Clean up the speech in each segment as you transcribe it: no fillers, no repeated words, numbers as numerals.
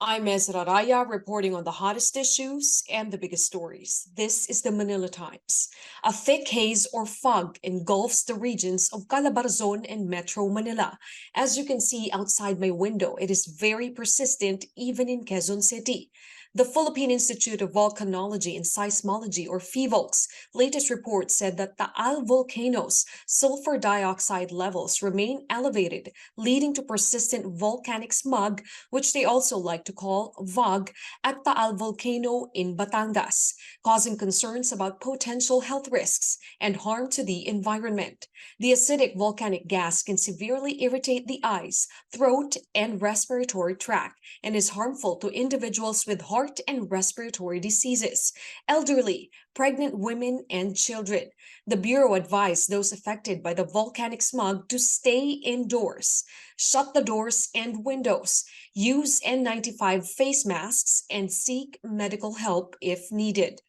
I'm Ezrah Raya reporting on the hottest issues and the biggest stories. This is the Manila Times. A thick haze or fog engulfs the regions of Calabarzon and Metro Manila. As you can see outside my window, it is very persistent even in Quezon City. The Philippine Institute of Volcanology and Seismology, or Phivolcs, latest report said that the Taal volcano's sulfur dioxide levels remain elevated, leading to persistent volcanic smog, which they also like to call VOG, at Taal volcano in Batangas, causing concerns about potential health risks and harm to the environment. The acidic volcanic gas can severely irritate the eyes, throat, and respiratory tract and is harmful to individuals with heart and respiratory diseases, elderly, pregnant women, and children. The Bureau advised those affected by the volcanic smog to stay indoors, shut the doors and windows, use N95 face masks, and seek medical help if needed.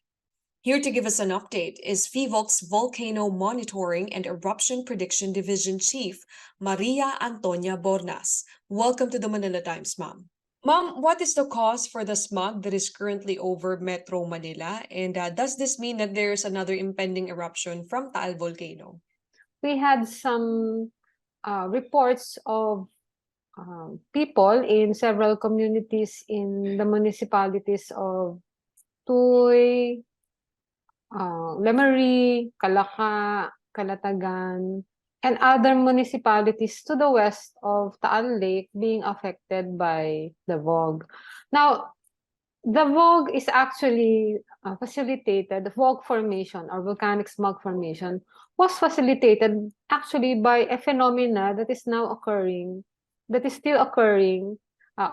Here to give us an update is Phivolcs Volcano Monitoring and Eruption Prediction Division Chief, Maria Antonia Bornas. Welcome to the Manila Times, ma'am. Ma'am, what is the cause for the smog that is currently over Metro Manila? And does this mean that there's another impending eruption from Taal volcano? We had some reports of people in several communities in the municipalities of Tuy, Lemery, Calaca, Calatagan, and other municipalities to the west of Taal Lake being affected by the VOG. Now, the VOG is actually facilitated, the VOG formation or volcanic smog formation was facilitated actually by a phenomena that is now occurring, that is still occurring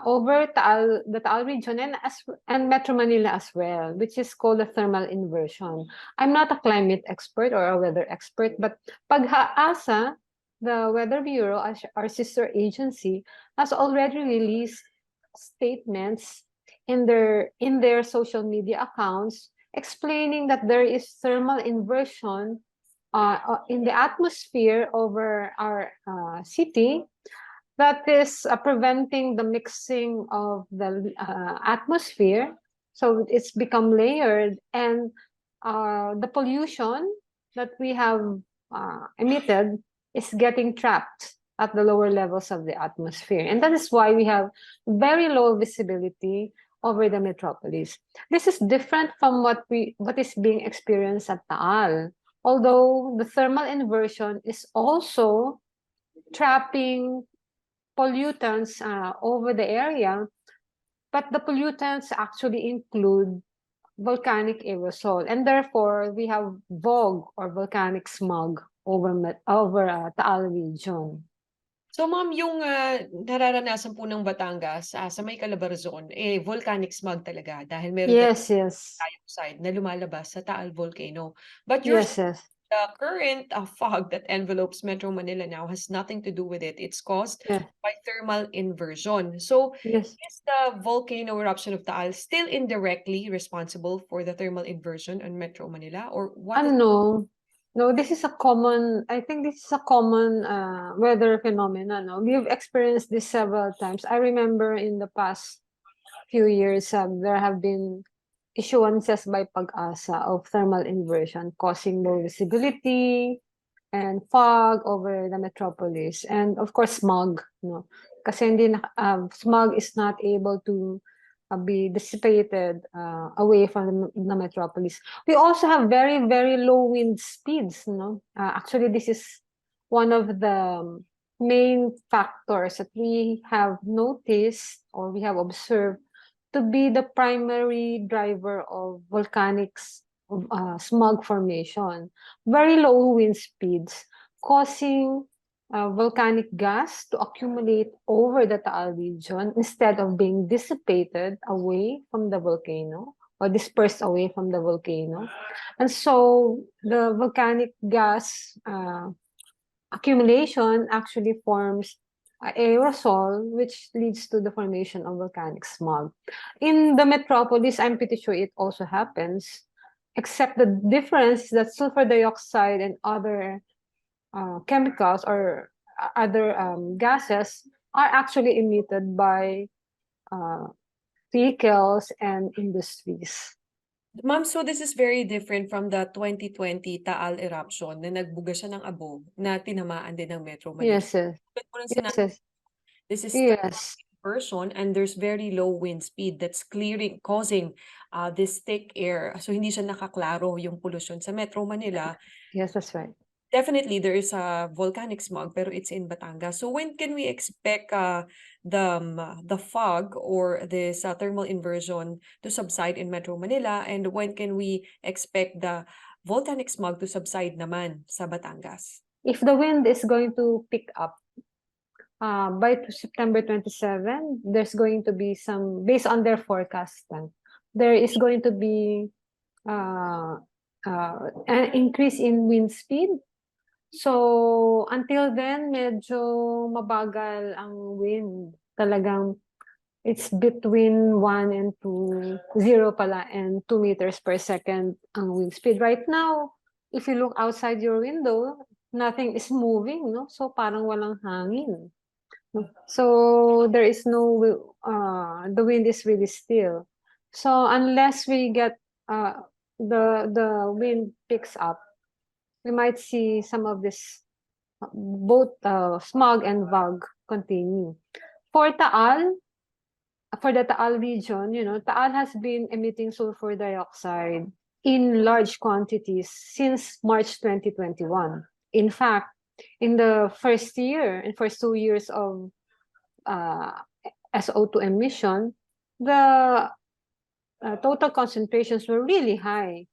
over the Taal region and Metro Manila as well, which is called the thermal inversion. I'm not a climate expert or a weather expert, but Pag-asa, the Weather Bureau, our sister agency, has already released statements in their social media accounts explaining that there is thermal inversion in the atmosphere over our city that is preventing the mixing of the atmosphere. So it's become layered, and the pollution that we have emitted is getting trapped at the lower levels of the atmosphere. And that is why we have very low visibility over the metropolis. This is different from what is being experienced at Taal. Although the thermal inversion is also trapping pollutants over the area, but the pollutants actually include volcanic aerosol, and therefore we have VOG or volcanic smog over Taal region. So ma'am, yung nararanasan po ng Batangas sa may Calabarzon, volcanic smog talaga dahil meron Yes. dioxide na lumalabas sa Taal volcano. But Yes. the current fog that envelopes Metro Manila now has nothing to do with it. It's caused by thermal inversion. So Yes. is the volcano eruption of Taal still indirectly responsible for the thermal inversion on Metro Manila, or what? No, this is a common, I think this is a common weather phenomenon. No? We've experienced this several times. I remember in the past few years, there have been issuances by Pag-asa of thermal inversion causing low visibility and fog over the metropolis. And of course, smog. No? Kasi smog is not able to be dissipated away from the metropolis. We also have very, very low wind speeds. Actually, this is one of the main factors that we have noticed or we have observed to be the primary driver of volcanic smog formation. Very low wind speeds causing volcanic gas to accumulate over the Taal region instead of being dissipated away from the volcano or dispersed away from the volcano. And so the volcanic gas accumulation actually forms aerosol, which leads to the formation of volcanic smog. In the metropolis, I'm pretty sure it also happens, except the difference is that sulfur dioxide and other chemicals or other gases are actually emitted by vehicles and industries. Ma'am, so this is very different from the 2020 Taal eruption na nagbuga siya ng abo na tinamaan din ng Metro Manila. Yes, yes. Tulad po ng Yes, sinabi, yes. this is Yes. inversion and there's very low wind speed that's causing this thick air. So hindi siya nakaklaro yung pollution sa Metro Manila. Yes, that's right. Definitely there is a volcanic smog pero it's in Batangas. So when can we expect the fog or this thermal inversion to subside in Metro Manila, and when can we expect the volcanic smog to subside naman sa Batangas? If the wind is going to pick up by September 27, there's going to be some, based on their forecast, there is going to be an increase in wind speed. So, until then, medyo mabagal ang wind. Talagang, it's between 1 and 2, 0 pala, and 2 meters per second ang wind speed. Right now, if you look outside your window, nothing is moving, no? So, parang walang hangin. So, there is no, the wind is really still. So, unless we get, the wind picks up, we might see some of this, both smog and fog continue. For Taal, for the Taal region, Taal has been emitting sulfur dioxide in large quantities since March 2021. In fact, in the first 2 years of SO2 emission, the total concentrations were really high.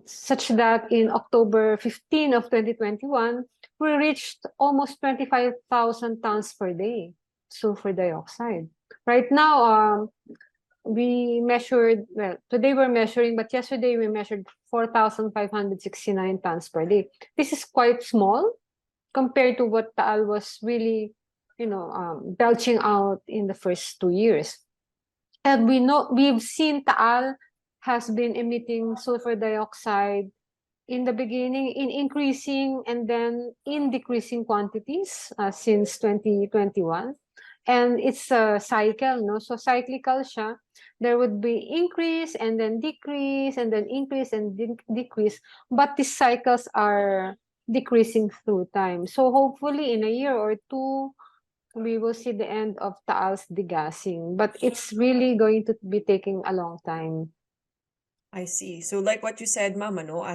Such that in October 15 of 2021, we reached almost 25,000 tons per day sulfur dioxide. Right now, we measured, well, today we're measuring, but yesterday we measured 4,569 tons per day. This is quite small compared to what Taal was really, belching out in the first 2 years. And we've seen Taal has been emitting sulfur dioxide in the beginning in increasing and then in decreasing quantities since 2021. And it's a cycle, no? So cyclical siya. There would be increase and then decrease and then increase and decrease. But these cycles are decreasing through time. So hopefully in a year or two, we will see the end of Taal's degassing. But it's really going to be taking a long time. I see. So like what you said, Mama, no,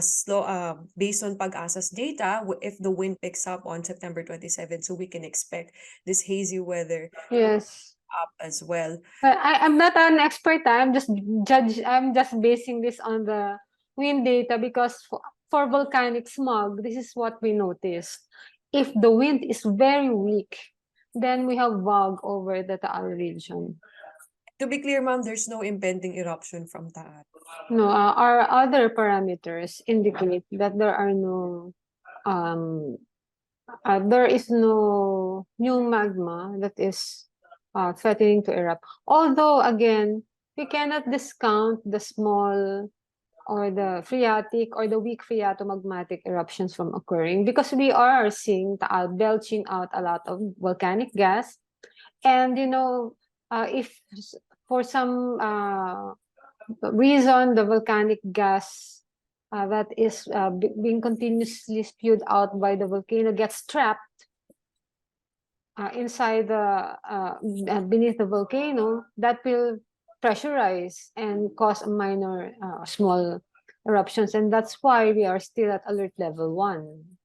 based on Pag-asa's data, if the wind picks up on September 27, so we can expect this hazy weather Yes. up as well. I'm not an expert. I'm just basing this on the wind data because for volcanic smog, this is what we noticed. If the wind is very weak, then we have fog over the Taal region. To be clear, ma'am, there's no impending eruption from Taal. No, our other parameters indicate that there is no new magma that is threatening to erupt. Although, again, we cannot discount the small or the phreatic or the weak phreatomagmatic eruptions from occurring because we are seeing Taal belching out a lot of volcanic gas. And, if for some reason the volcanic gas that is being continuously spewed out by the volcano gets trapped inside beneath the volcano, that will pressurize and cause minor small eruptions, and that's why we are still at alert level 1.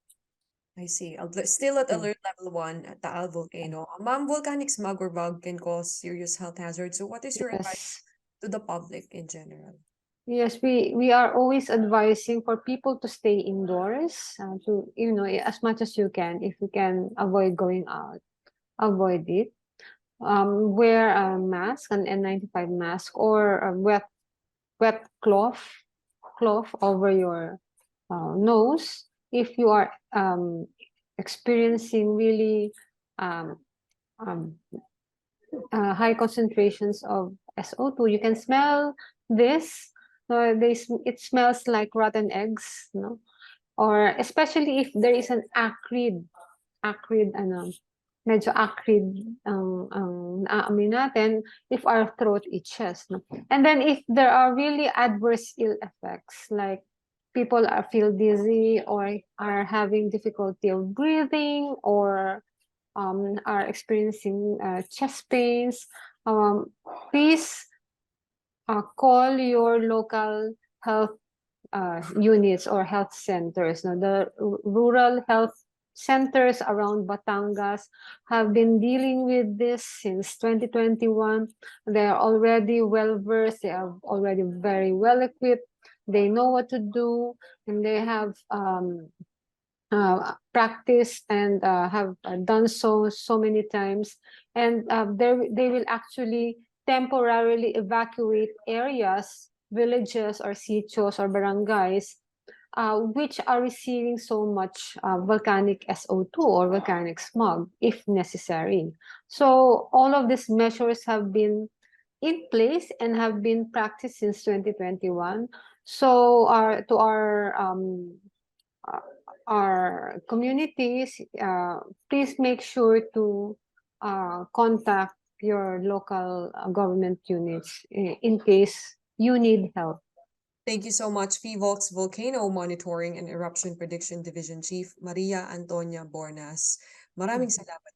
I see. Still at alert level 1 at Taal volcano. Ma'am, volcanic smog or fog can cause serious health hazards. So what is your advice to the public in general? Yes, we are always advising for people to stay indoors, to as much as you can. If you can avoid going out, avoid it. Wear a mask, an N95 mask, or a wet cloth over your nose. If you are experiencing really high concentrations of SO2, you can smell this. It smells like rotten eggs, or especially if there is an acrid medyo acrid ang naaamoy natin if our throat itches. No? And then if there are really adverse ill effects, like people feel dizzy or are having difficulty of breathing or are experiencing chest pains, please call your local health units or health centers. Now, the rural health centers around Batangas have been dealing with this since 2021. They are already well versed. They are already very well equipped. They know what to do, and they have practiced and have done so many times. And they will actually temporarily evacuate areas, villages or sitios or barangays which are receiving so much volcanic SO2 or volcanic smog if necessary. So all of these measures have been in place and have been practiced since 2021. So our communities, please make sure to contact your local government units in case you need help. Thank you so much, Phivolcs Volcano Monitoring and Eruption Prediction Division Chief Maria Antonia Bornas. Maraming salamat.